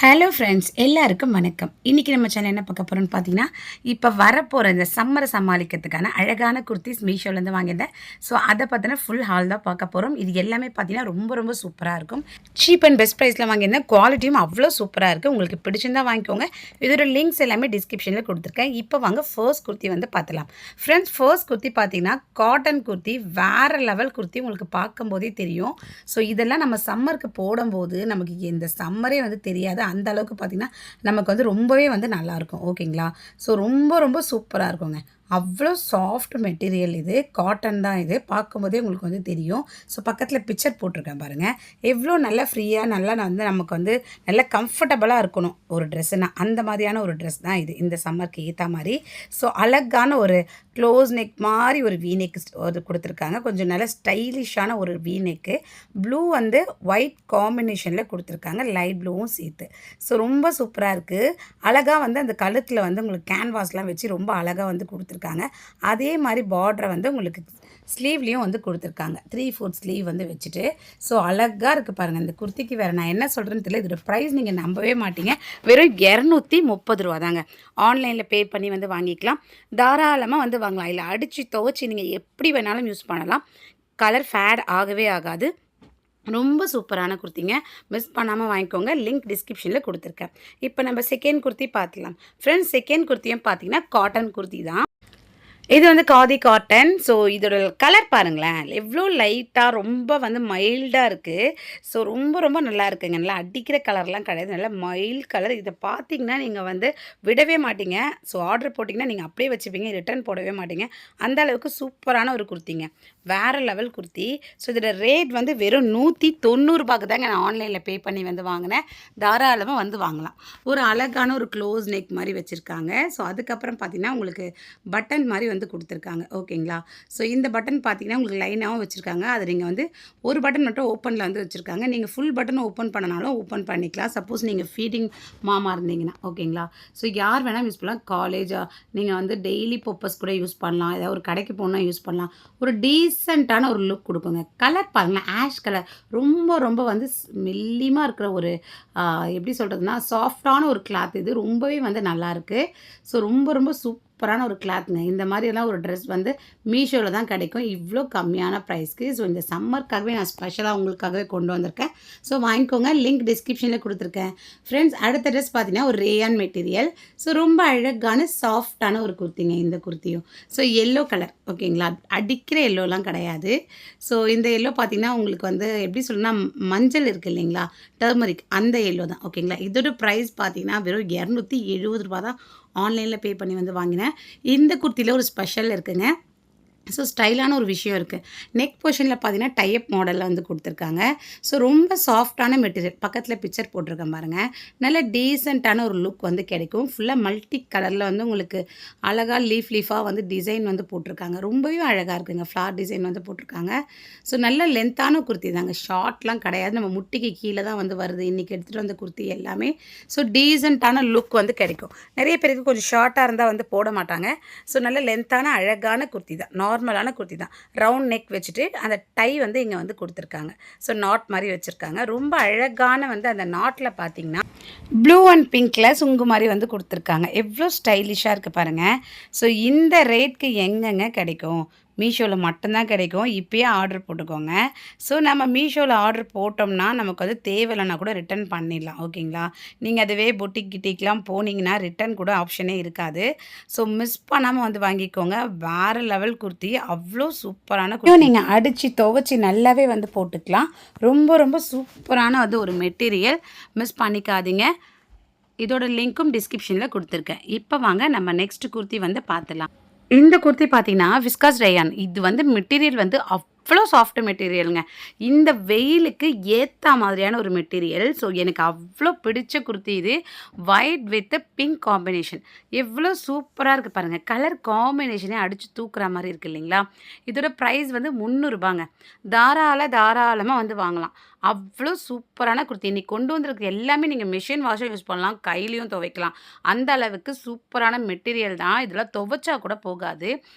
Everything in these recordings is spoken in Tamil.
ஹலோ ஃப்ரெண்ட்ஸ், எல்லாருக்கும் வணக்கம். இன்றைக்கி நம்ம சேனல் என்ன பார்க்க போகிறோம்னு பார்த்தீங்கன்னா, இப்போ வரப்போகிற இந்த சம்மரை சமாளிக்கிறதுக்கான அழகான குர்த்திஸ் மீஷோலேருந்து வாங்கியிருந்தேன். ஸோ அதை பற்றின ஃபுல் ஹால் தான் பார்க்க போகிறோம். இது எல்லாமே பார்த்தீங்கன்னா ரொம்ப ரொம்ப சூப்பராக இருக்கும். சீப் அண்ட் பெஸ்ட் ப்ரைஸில் வாங்கியிருந்தேன். குவாலிட்டியும் அவ்வளோ சூப்பராக இருக்குது. உங்களுக்கு பிடிச்சிருந்தா வாங்கிக்கோங்க. இதோட லிங்க்ஸ் எல்லாமே டிஸ்கிரிப்ஷனில் கொடுத்துருக்கேன். இப்போ வாங்க ஃபர்ஸ்ட் குர்த்தி வந்து பார்த்துலாம். ஃப்ரெண்ட்ஸ், ஃபர்ஸ்ட் குர்த்தி பார்த்தீங்கன்னா காட்டன் குர்த்தி, வேறு லெவல் குர்த்தி. உங்களுக்கு பார்க்கும்போதே தெரியும். ஸோ இதெல்லாம் நம்ம சம்மருக்கு போடும்போது நமக்கு இந்த சம்மரே வந்து தெரியாது. அந்த அளவுக்கு பார்த்திங்கன்னா நமக்கு வந்து ரொம்பவே வந்து நல்லாயிருக்கும். ஓகேங்களா? ஸோ ரொம்ப ரொம்ப சூப்பராக இருக்குங்க. அவ்வளோ சாஃப்ட் மெட்டீரியல். இது காட்டன் தான். இது பார்க்கும்போதே உங்களுக்கு வந்து தெரியும். ஸோ பக்கத்தில் பிக்சர் போட்டிருக்கேன் பாருங்கள். எவ்வளோ நல்லா ஃப்ரீயாக நல்லா வந்து நமக்கு வந்து நல்லா கம்ஃபர்டபுளாக இருக்கணும் ஒரு ட்ரெஸ்ஸுனா, அந்த மாதிரியான ஒரு ட்ரெஸ் தான் இது, இந்த சம்மருக்கு ஏற்ற மாதிரி. ஸோ அழகான ஒரு க்ளோஸ் நெக் மாதிரி ஒரு வீநெக் ஒரு கொடுத்துருக்காங்க. கொஞ்சம் நல்லா ஸ்டைலிஷான ஒரு வீநெக்கு. ப்ளூ வந்து ஒயிட் காம்பினேஷனில் கொடுத்துருக்காங்க, லைட் ப்ளூவும் சேர்த்து. ஸோ ரொம்ப சூப்பராக இருக்குது. அழகாக வந்து அந்த கழுத்தில் வந்து உங்களுக்கு கேன்வாஸ்லாம் வச்சு ரொம்ப அழகாக வந்து கொடுத்துருக்காங்க. அதே மாதிரி பார்டரை வந்து உங்களுக்கு ஸ்லீவ்லேயும் வந்து கொடுத்துருக்காங்க. 3/4 ஸ்லீவ் வந்து வச்சுட்டு. ஸோ அழகாக இருக்குது பாருங்கள். இந்த குர்த்திக்கு வேறு நான் என்ன சொல்கிறேன்னு தெரியல. இதோட ப்ரைஸ் நீங்கள் நம்பவே மாட்டீங்க. வெறும் 230 ரூபா தாங்க. ஆன்லைனில் பே பண்ணி வந்து வாங்கிக்கலாம். தாராளமாக வந்து வாங்கலாம். இல்லை அடித்து துவச்சி நீங்கள் எப்படி வேணாலும் யூஸ் பண்ணலாம். கலர் ஃபேட் ஆகவே ஆகாது. ரொம்ப சூப்பரான குர்த்திங்க. மிஸ் பண்ணாமல் வாங்கிக்கோங்க. லிங்க் டிஸ்கிரிப்ஷனில் கொடுத்துருக்கேன். இப்போ நம்ம செகண்ட் குர்த்தி பார்த்துலாம். ஃப்ரெண்ட்ஸ், செகண்ட் குர்த்தியும் பார்த்தீங்கன்னா காட்டன் குர்த்தி தான். இது வந்து காதி காட்டன். ஸோ இதோட கலர் பாருங்களேன், எவ்வளோ லைட்டாக ரொம்ப வந்து மைல்டாக இருக்குது. ஸோ ரொம்ப ரொம்ப நல்லா இருக்குங்க. நல்லா அடிக்கிற கலர்லாம் கிடையாது, நல்லா மைல்டு கலர். இதை பார்த்தீங்கன்னா நீங்கள் வந்து விடவே மாட்டீங்க. ஸோ ஆர்டர் போட்டிங்கன்னா நீங்கள் அப்படியே வச்சுப்பீங்க, ரிட்டர்ன் போடவே மாட்டீங்க. அந்த அளவுக்கு சூப்பரான ஒரு குர்த்திங்க, வேறு லெவல் குர்த்தி. ஸோ இதோட ரேட் வந்து வெறும் 190 ரூபாய்க்கு தாங்க நான் ஆன்லைனில் பே பண்ணி வந்து வாங்கினேன். தாராளமாக வந்து வாங்கலாம். ஒரு அழகான ஒரு க்ளோஸ் நெக் மாதிரி வச்சுருக்காங்க. ஸோ அதுக்கப்புறம் பார்த்தீங்கன்னா உங்களுக்கு பட்டன் மாதிரி வந்து கொடுத்துருக்காங்க. ஓகேங்களா? ஸோ இந்த பட்டன் பார்த்தீங்கன்னா உங்களுக்கு லைனாகவும் வச்சுருக்காங்க. அது நீங்கள் வந்து ஒரு பட்டன் மட்டும் ஓப்பனில் வந்து வச்சுருக்காங்க. நீங்கள் ஃபுல் பட்டன் ஓப்பன் பண்ணனாலும் ஓப்பன் பண்ணிக்கலாம். சப்போஸ் நீங்கள் ஃபீடிங் மாமா இருந்தீங்கன்னா. ஓகேங்களா? ஸோ யார் வேணால் யூஸ் பண்ணலாம். காலேஜாக நீங்கள் வந்து டெய்லி பர்பஸ் கூட யூஸ் பண்ணலாம். ஏதாவது ஒரு கடைக்கு போனால் யூஸ் பண்ணலாம். ஒரு டீசெண்டான ஒரு லுக் கொடுக்குங்க. கலர் பாருங்களேன், ஆஷ் கலர். ரொம்ப ரொம்ப வந்து மெல்லியமாக இருக்கிற ஒரு எப்படி சொல்கிறதுனா சாஃப்டான ஒரு கிளாத். இது ரொம்பவே வந்து நல்லாயிருக்கு. ஸோ ரொம்ப ரொம்ப சூப்பரான ஒரு கிளாத்துங்க. இந்த மாதிரியெல்லாம் ஒரு ட்ரெஸ் வந்து மீஷோவில் தான் கிடைக்கும், இவ்வளோ கம்மியான ப்ரைஸ்க்கு. ஸோ இந்த சம்மருக்காகவே நான் ஸ்பெஷலாக உங்களுக்காகவே கொண்டு வந்திருக்கேன். ஸோ வாங்கிக்கோங்க. லிங்க் டிஸ்கிரிப்ஷனில் கொடுத்துருக்கேன். ஃப்ரெண்ட்ஸ், அடுத்த ட்ரெஸ் பார்த்தீங்கன்னா ஒரு ரேயான் மெட்டீரியல். ஸோ ரொம்ப அழகான சாஃப்டான ஒரு குர்த்திங்க இந்த குர்த்தியும். So yellow colour. ஓகேங்களா? அடிக்கிற எல்லோலாம் கிடையாது. ஸோ இந்த எல்லோ பார்த்தீங்கன்னா உங்களுக்கு வந்து எப்படி சொல்லணும்னா மஞ்சள் இருக்குது இல்லைங்களா, டர்மரிக், அந்த எல்லோ தான். ஓகேங்களா? இதோட ப்ரைஸ் பார்த்தீங்கன்னா வெறும் 270 ரூபா தான். ஆன்லைனில் பே பண்ணி வந்து வாங்கினேன். இந்த குர்த்தியில் ஒரு ஸ்பெஷல் இருக்குங்க. ஸோ ஸ்டைலான ஒரு விஷயம் இருக்குது. நெக் போர்ஷனில் பார்த்தீங்கன்னா டைப் மாடலில் வந்து கொடுத்துருக்காங்க. ஸோ ரொம்ப சாஃப்டான மெட்டீரியல். பக்கத்தில் பிக்சர் போட்டிருக்கேன் பாருங்கள். நல்ல டீசெண்டான ஒரு லுக் வந்து கிடைக்கும். ஃபுல்லாக மல்டி கலரில் வந்து உங்களுக்கு அழகாக லீஃபாக வந்து டிசைன் வந்து போட்டிருக்காங்க. ரொம்பவே அழகாக இருக்குங்க. ஃப்ளார் டிசைன் வந்து போட்டிருக்காங்க. ஸோ நல்ல லென்த்தான குர்த்தி தாங்க, ஷார்ட்லாம் கிடையாது. நம்ம முட்டிக்கு கீழே தான் வந்து வருது இன்றைக்கி எடுத்துகிட்டு வந்த குர்த்தி எல்லாமே. ஸோ டீசெண்டான லுக் வந்து கிடைக்கும். நிறைய பேருக்கு கொஞ்சம் ஷார்ட்டாக இருந்தால் வந்து போட மாட்டாங்க. ஸோ நல்ல லென்த்தான அழகான குர்த்தி தான். நார்மலான குர்த்தி தான். ரவுண்ட் நெக் வச்சுட்டு அந்த டை வந்து இங்கே வந்து கொடுத்துருக்காங்க. ஸோ நாட் மாதிரி வச்சுருக்காங்க. ரொம்ப அழகான வந்து அந்த நாட்டில் பார்த்தீங்கன்னா ப்ளூ அண்ட் பிங்க்கில் சுங்கு மாதிரி வந்து கொடுத்துருக்காங்க. எவ்வளோ ஸ்டைலிஷாக இருக்குது பாருங்கள். ஸோ இந்த ரேட்க்கு எங்கெங்க கிடைக்கும்? மீஷோவில் மட்டும்தான் கிடைக்கும். இப்போயே ஆர்டர் போட்டுக்கோங்க. ஸோ நம்ம மீஷோவில் ஆர்டர் போட்டோம்னா நமக்கு வந்து தேவையில்லைனா கூட ரிட்டன் பண்ணிடலாம். ஓகேங்களா? நீங்கள் அதுவே பொட்டிக் கிட்டிக்கெலாம் போனீங்கன்னா ரிட்டன் கூட ஆப்ஷனே இருக்காது. ஸோ மிஸ் பண்ணாமல் வந்து வாங்கிக்கோங்க. வேறு லெவல் குர்த்தி, அவ்வளோ சூப்பரான குர்த்தி. நீங்கள் அடித்து துவச்சி நல்லாவே வந்து போட்டுக்கலாம். ரொம்ப ரொம்ப சூப்பரான அது ஒரு மெட்டீரியல். மிஸ் பண்ணிக்காதீங்க. இதோட லிங்க்கும் டிஸ்கிரிப்ஷனில் கொடுத்துருக்கேன். இப்போ வாங்க நம்ம நெக்ஸ்ட் குர்த்தி வந்து பார்த்துலாம். இந்த குர்த்தி பார்த்தீங்கன்னா விஸ்காஸ் ரேயான். இது வந்து மெட்டீரியல் வந்து அவ்வளோ சாஃப்ட் மெட்டீரியலுங்க. இந்த வெயிலுக்கு ஏற்ற மாதிரியான ஒரு மெட்டீரியல். ஸோ எனக்கு அவ்வளோ பிடிச்ச குர்த்தி இது. White with pink combination. எவ்வளோ சூப்பராக இருக்குது பாருங்கள். கலர் காம்பினேஷனே அடித்து தூக்குற மாதிரி இருக்குது இல்லைங்களா? இதோட ப்ரைஸ் வந்து 300 ரூபாங்க. தாராளமாக வந்து வாங்கலாம். அவ்வளோ சூப்பரான குர்த்தி. இன்றைக்கி கொண்டு வந்திருக்க எல்லாமே நீங்கள் மிஷின் வாஷும் யூஸ் பண்ணலாம், கையிலையும் துவைக்கலாம். அந்த அளவுக்கு சூப்பரான மெட்டீரியல் தான். இதெல்லாம் துவைச்சா கூட போகாது.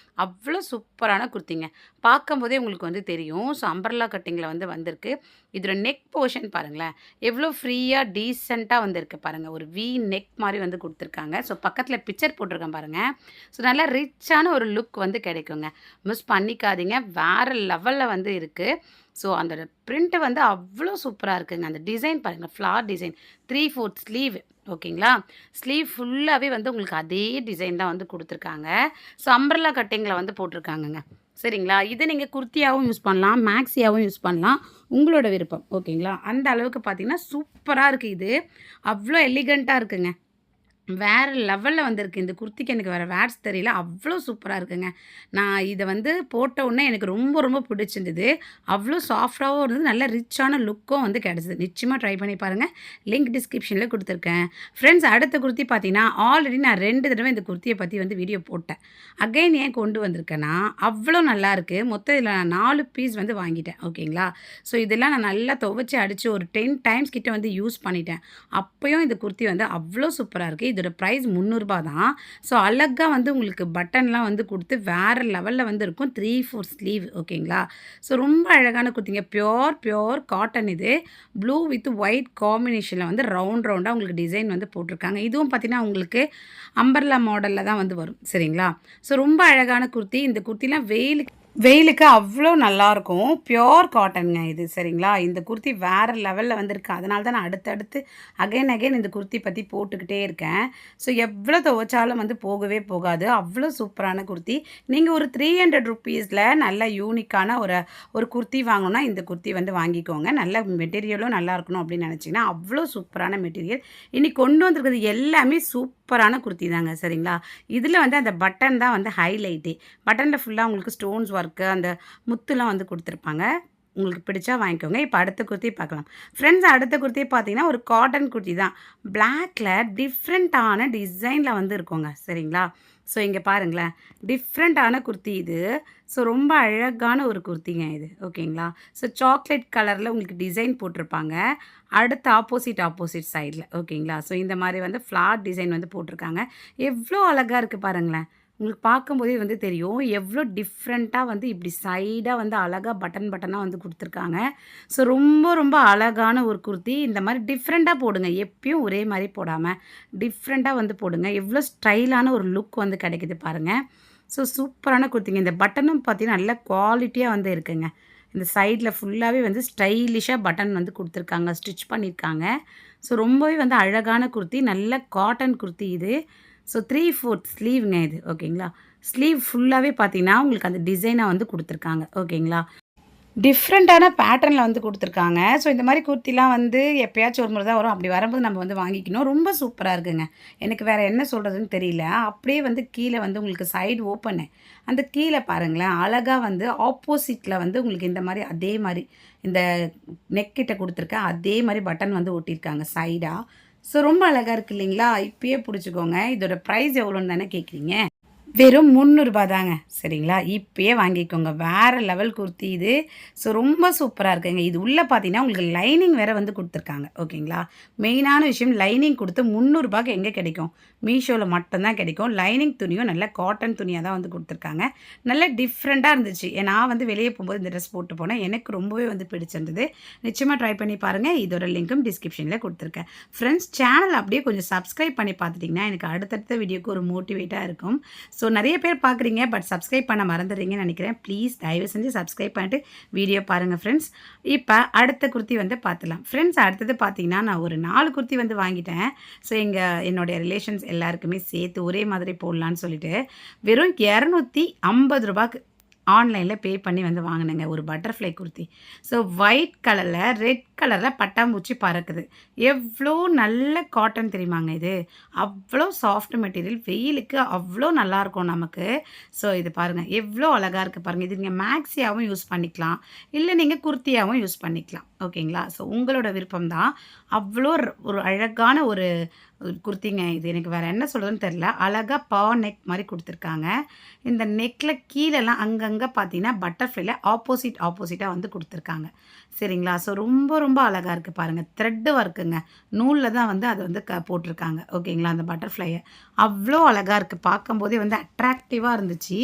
அவ்வளோ சூப்பரான குர்த்திங்க. பார்க்கும்போதே உங்களுக்கு வந்து வந்து தெரியும். ஸோ அம்பர்லா கட்டிங்கில் வந்து வந்திருக்கு. இதோட நெக் போர்ஷன் பாருங்களேன், எவ்வளோ ஃப்ரீயாக டீசென்ட்டாக வந்திருக்கு பாருங்கள். ஒரு வி நெக் மாதிரி வந்து கொடுத்துருக்காங்க. ஸோ பக்கத்தில் பிக்சர் போட்டிருக்கேன் பாருங்கள். ஸோ நல்லா ரிச்சான ஒரு லுக் வந்து கிடைக்குங்க. மிஸ் பண்ணிக்காதீங்க. வேறு லெவலில் வந்து இருக்குது. ஸோ அந்த பிரிண்ட்டு வந்து அவ்வளோ சூப்பராக இருக்குங்க. அந்த டிசைன் பாருங்கள், ஃப்ளார் டிசைன் 3/4 ஸ்லீவ். ஓகேங்களா, ஸ்லீவ் ஃபுல்லாகவே வந்து உங்களுக்கு அதே டிசைன் தான் வந்து கொடுத்துருக்காங்க. ஸோ அம்பர்லா கட்டிங்கில் வந்து போட்டிருக்காங்கங்க. சரிங்களா, இது நீங்கள் குர்த்தியாகவும் யூஸ் பண்ணலாம், மேக்ஸியாகவும் யூஸ் பண்ணலாம், உங்களோட விருப்பம். ஓகேங்களா, அந்த அளவுக்கு பார்த்தீங்கன்னா சூப்பராக இருக்குது. இது அவ்வளோ எலிகண்ட்டாக இருக்குங்க. வேறு லெவலில் வந்திருக்கு. இந்த குர்த்திக்கு எனக்கு வேறு வேர்ட்ஸ் தெரியல. அவ்வளோ சூப்பராக இருக்குங்க. நான் இதை வந்து போட்ட உடனே எனக்கு ரொம்ப ரொம்ப பிடிச்சிருந்தது. அவ்வளோ சாஃப்டாகவும் இருந்தது. நல்ல ரிச்சான லுக்கும் வந்து கிடச்சிது. நிச்சயமாக ட்ரை பண்ணி பாருங்கள். லிங்க் டிஸ்கிரிப்ஷனில் கொடுத்துருக்கேன். ஃப்ரெண்ட்ஸ், அடுத்த குர்த்தி பார்த்தீங்கன்னா ஆல்ரெடி நான் 2 தடவை இந்த குர்த்தியை பற்றி வந்து வீடியோ போட்டேன். அகைன் ஏன் கொண்டு வந்திருக்கேன்னா, அவ்வளோ நல்லாயிருக்கு. மொத்தம் இதில் நான் 4 பீஸ் வந்து வாங்கிட்டேன். ஓகேங்களா, ஸோ இதெல்லாம் நான் நல்லா துவைச்சி அடித்து ஒரு 10 டைம்ஸ் கிட்ட வந்து யூஸ் பண்ணிட்டேன். அப்போயும் இந்த குர்த்தி வந்து அவ்வளோ சூப்பராக இருக்குது. இதோட ப்ரைஸ் 300 தான். ஸோ அழகாக வந்து உங்களுக்கு பட்டன்லாம் வந்து கொடுத்து வேறு லெவலில் வந்து இருக்கும். 3/4 ஸ்லீவ். ஓகேங்களா, ஸோ ரொம்ப அழகான குர்த்திங்க. Pure cotton. இது ப்ளூ வித் ஒயிட் காம்பினேஷனில் வந்து ரவுண்டாக உங்களுக்கு டிசைன் வந்து போட்டிருக்காங்க. இதுவும் பார்த்தீங்கன்னா உங்களுக்கு அம்பர்லா மாடலில் தான் வந்து வரும். சரிங்களா, ஸோ ரொம்ப அழகான குர்த்தி. இந்த குர்த்திலாம் வெயிலுக்கு அவ்வளோ நல்லாயிருக்கும். பியோர் காட்டனுங்க இது. சரிங்களா, இந்த குர்த்தி வேறு லெவலில் வந்திருக்கு. அதனால தான் நான் அடுத்தடுத்து அகைன் இந்த குர்த்தி பற்றி போட்டுக்கிட்டே இருக்கேன். ஸோ எவ்வளோ துவைச்சாலும் வந்து போகவே போகாது. அவ்வளோ சூப்பரான குர்த்தி. நீங்கள் ஒரு 300 ருப்பீஸில் நல்ல யூனிக்கான ஒரு குர்த்தி வாங்கணுன்னா இந்த குர்த்தி வந்து வாங்கிக்கோங்க. நல்ல மெட்டீரியலும் நல்லா இருக்கணும் அப்படின்னு நினச்சிங்கன்னா அவ்வளோ சூப்பரான மெட்டீரியல். இன்றைக்கி கொண்டு வந்திருக்கிறது எல்லாமே சூப்பரான குர்த்தி தாங்க. சரிங்களா, இதில் வந்து அந்த பட்டன் தான் வந்து ஹைலைட்டே. பட்டனில் ஃபுல்லாக உங்களுக்கு ஸ்டோன்ஸ் ஒர்க்கு, அந்த முத்துலாம் வந்து கொடுத்துருப்பாங்க. உங்களுக்கு பிடிச்சா வாங்கிக்கோங்க. இப்போ அடுத்த குர்த்தி பார்க்கலாம். ஃப்ரெண்ட்ஸ், அடுத்த குர்த்தி பார்த்தீங்கன்னா ஒரு காட்டன் குர்த்தி தான். பிளாக்ல டிஃப்ரெண்ட்டான டிசைனில் வந்து இருக்குங்க. சரிங்களா, ஸோ இங்கே பாருங்களேன், டிஃப்ரெண்ட்டான குர்த்தி இது. ஸோ ரொம்ப அழகான ஒரு குர்த்திங்க இது. ஓகேங்களா, ஸோ சாக்லேட் கலரில் உங்களுக்கு டிசைன் போட்டிருப்பாங்க. அடுத்து ஆப்போசிட் சைடில். ஓகேங்களா, ஸோ இந்த மாதிரி வந்து ஃப்ளார் டிசைன் வந்து போட்டிருக்காங்க. எவ்வளோ அழகாக இருக்குது பாருங்களேன். உங்களுக்கு பார்க்கும்போதே வந்து தெரியும் எவ்வளோ டிஃப்ரெண்ட்டாக வந்து இப்படி சைடாக வந்து அழகாக பட்டனாக வந்து கொடுத்துருக்காங்க. ஸோ ரொம்ப அழகான ஒரு குர்த்தி. இந்த மாதிரி டிஃப்ரெண்ட்டாக போடுங்க. எப்பயும் ஒரே மாதிரி போடாமல் டிஃப்ரெண்ட்டாக வந்து போடுங்க. எவ்வளோ ஸ்டைலான ஒரு லுக் வந்து கிடைக்குது பாருங்கள். ஸோ சூப்பரான குர்த்திங்க. இந்த பட்டனும் பார்த்தீங்கன்னா நல்ல குவாலிட்டியாக வந்து இருக்குங்க. இந்த சைடில் ஃபுல்லாகவே வந்து ஸ்டைலிஷாக பட்டன் வந்து கொடுத்துருக்காங்க, ஸ்டிச் பண்ணியிருக்காங்க. ஸோ ரொம்பவே வந்து அழகான குர்த்தி. நல்ல காட்டன் குர்த்தி இது. ஸோ 3/4 ஸ்லீவ்ங்க இது. ஓகேங்களா, ஸ்லீவ் ஃபுல்லாகவே பார்த்தீங்கன்னா உங்களுக்கு அந்த டிசைனாக வந்து கொடுத்துருக்காங்க. ஓகேங்களா, டிஃப்ரெண்ட்டான பேட்டர்னில் வந்து கொடுத்துருக்காங்க. ஸோ இந்த மாதிரி குர்த்திலாம் வந்து எப்போயாச்சும் ஒரு முறை தான் வரும். அப்படி வரும்போது நம்ம வந்து வாங்கிக்கணும். ரொம்ப சூப்பராக இருக்குங்க. எனக்கு வேறு என்ன சொல்கிறதுன்னு தெரியல. அப்படியே வந்து கீழே வந்து உங்களுக்கு சைடு ஓப்பனு. அந்த கீழே பாருங்களேன், அழகாக வந்து ஆப்போசிட்டில் வந்து உங்களுக்கு இந்த மாதிரி அதே மாதிரி இந்த நெக் கிட்ட கொடுத்துருக்கேன். அதே மாதிரி பட்டன் வந்து ஒட்டியிருக்காங்க சைடாக. ஸோ ரொம்ப அழகாக இருக்குது இல்லைங்களா. இப்பயே பிடிச்சிக்கோங்க. இதோட ப்ரைஸ் எவ்வளோன்னு தானே கேட்குறீங்க. வெறும் 300 தாங்க. சரிங்களா, இப்போயே வாங்கிக்கோங்க. வேறு லெவல் குர்த்தி இது. ஸோ ரொம்ப சூப்பராக இருக்குங்க. இது உள்ளே பார்த்தீங்கன்னா உங்களுக்கு லைனிங் வேறு வந்து கொடுத்துருக்காங்க. ஓகேங்களா, மெயினான விஷயம் லைனிங் கொடுத்து 300 எங்கே கிடைக்கும்? மீஷோவில் மட்டும்தான் கிடைக்கும். லைனிங் துணியும் நல்ல காட்டன் துணியாக தான் வந்து கொடுத்துருக்காங்க. நல்ல டிஃப்ரெண்ட்டாக இருந்துச்சு. நான் வந்து வெளியே போகும்போது இந்த ட்ரெஸ் போட்டு போனேன். எனக்கு ரொம்பவே வந்து பிடிச்சிருந்தது. நிச்சயமாக ட்ரை பண்ணி பாருங்கள். இதோட லிங்க்கும் டிஸ்கிரிப்ஷனில் கொடுத்துருக்கேன். ஃப்ரெண்ட்ஸ், சேனல் அப்படியே கொஞ்சம் சப்ஸ்கிரைப் பண்ணி பார்த்துட்டிங்கன்னா எனக்கு அடுத்தடுத்த வீடியோக்கு ஒரு மோட்டிவேட்டாக இருக்கும். ஸோ நிறைய பேர் பார்க்குறீங்க, பட் சப்ஸ்கிரைப் பண்ண மறந்துடுறீங்கன்னு நினைக்கிறேன். ப்ளீஸ் தயவு செஞ்சு சப்ஸ்கிரைப் பண்ணிட்டு வீடியோ பாருங்கள் ஃப்ரெண்ட்ஸ். இப்போ அடுத்த குர்த்தி வந்து பார்த்துலாம். ஃப்ரெண்ட்ஸ், அடுத்தது பார்த்தீங்கன்னா நான் ஒரு 4 குர்த்தி வந்து வாங்கிட்டேன். ஸோ என்னுடைய ரிலேஷன்ஸ் எல்லாருக்குமே சேர்த்து ஒரே மாதிரி போடலான்னு சொல்லிட்டு வெறும் 250 ஆன்லைனில் பே பண்ணி வந்து வாங்கினேங்க ஒரு பட்டர்ஃப்ளை குர்த்தி. ஸோ ஒயிட் கலரில் ரெட் கலரில் பட்டாம்பூச்சி பறக்குது. எவ்வளோ நல்ல காட்டன் தெரியுமாங்க இது. அவ்வளோ சாஃப்ட் மெட்டீரியல். வெயிலுக்கு அவ்வளோ நல்லாயிருக்கும் நமக்கு. ஸோ இது பாருங்கள் எவ்வளோ அழகாக இருக்குது பாருங்கள். இது நீங்கள் மேக்ஸியாகவும் யூஸ் பண்ணிக்கலாம், இல்லை நீங்கள் குர்த்தியாகவும் யூஸ் பண்ணிக்கலாம். ஓகேங்களா, ஸோ உங்களோட விருப்பம் தான். அவ்வளோ ஒரு அழகான ஒரு குர்த்திங்க இது. எனக்கு வேறு என்ன சொல்கிறதுன்னு தெரில. அழகாக நெக் மாதிரி கொடுத்துருக்காங்க. இந்த நெக்கில் கீழெல்லாம் அங்கங்கே பார்த்தீங்கன்னா பட்டர்ஃப்ளைல ஆப்போசிட்டாக வந்து கொடுத்துருக்காங்க. சரிங்களா? ஸோ ரொம்ப ரொம்ப அழகாக இருக்குது பாருங்கள். த்ரெட்டு ஒர்க்குங்க. நூலில் தான் வந்து அது வந்து போட்டிருக்காங்க. ஓகேங்களா? அந்த பட்டர்ஃப்ளையை அவ்வளோ அழகாக இருக்குது. பார்க்கும்போதே வந்து அட்ராக்டிவாக இருந்துச்சு.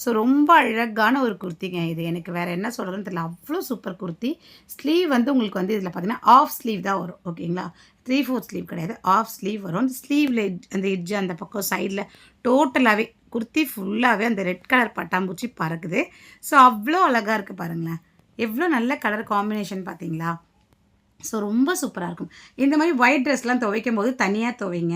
ஸோ ரொம்ப அழகான ஒரு குர்த்திங்க இது. எனக்கு வேறு என்ன சொல்கிறதுன்னு தெரியல. அவ்வளோ சூப்பர் குர்த்தி. ஸ்லீவ் வந்து உங்களுக்கு வந்து இதில் பார்த்தீங்கன்னா ஆஃப் ஸ்லீவ் தான் வரும். ஓகேங்களா? 3/4 ஸ்லீவ் கிடையாது. ஆஃப் ஸ்லீவ் வரும். அந்த ஸ்லீவில் அந்த எட்ஜ் அந்த பக்கம் சைடில் டோட்டலாகவே குர்த்தி ஃபுல்லாகவே அந்த ரெட் கலர் பட்டாம்பூச்சி பறக்குது. ஸோ அவ்வளோ அழகாக இருக்குது பாருங்களேன். எவ்வளோ நல்ல கலர் காம்பினேஷன் பார்த்தீங்களா? ஸோ ரொம்ப சூப்பராக இருக்கும். இந்த மாதிரி ஒயிட் ட்ரெஸ்லாம் துவைக்கும் போது தனியாக துவைங்க.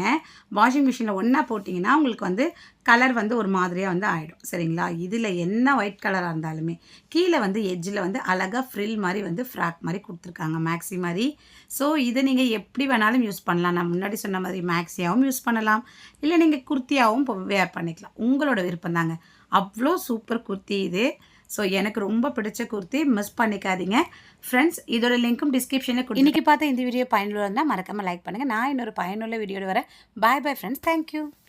வாஷிங் மிஷினில் ஒன்றா போட்டிங்கன்னா உங்களுக்கு வந்து கலர் வந்து ஒரு மாதிரியாக வந்து ஆகிடும். சரிங்களா? இதில் என்ன ஒயிட் கலராக இருந்தாலுமே கீழே வந்து எட்ஜில் வந்து அழகாக ஃப்ரில் மாதிரி வந்து ஃப்ராக் மாதிரி கொடுத்துருக்காங்க. மேக்ஸி மாதிரி. ஸோ இதை நீங்கள் எப்படி வேணாலும் யூஸ் பண்ணலாம். நான் முன்னாடி சொன்ன மாதிரி மேக்ஸியாகவும் யூஸ் பண்ணலாம். இல்லை நீங்கள் குர்த்தியாகவும் வேர் பண்ணிக்கலாம். உங்களோட விருப்பம் தாங்க. அவ்வளோ சூப்பர் குர்த்தி இது. ஸோ எனக்கு ரொம்ப பிடிச்ச குர்த்தி. மிஸ் பண்ணிக்காதீங்க ஃப்ரெண்ட்ஸ். இதோட லிங்க்கும் டிஸ்கிரிப்ஷனில் கொடுத்து. இன்றைக்கி பார்த்த இந்த வீடியோ பயனுள்ள இருந்தால் மறக்காமல் லைக் பண்ணுங்கள். நான் இன்னொரு பயனுள்ள வீடியோட வரேன். பாய் பாய் ஃப்ரெண்ட்ஸ். தேங்க்யூ.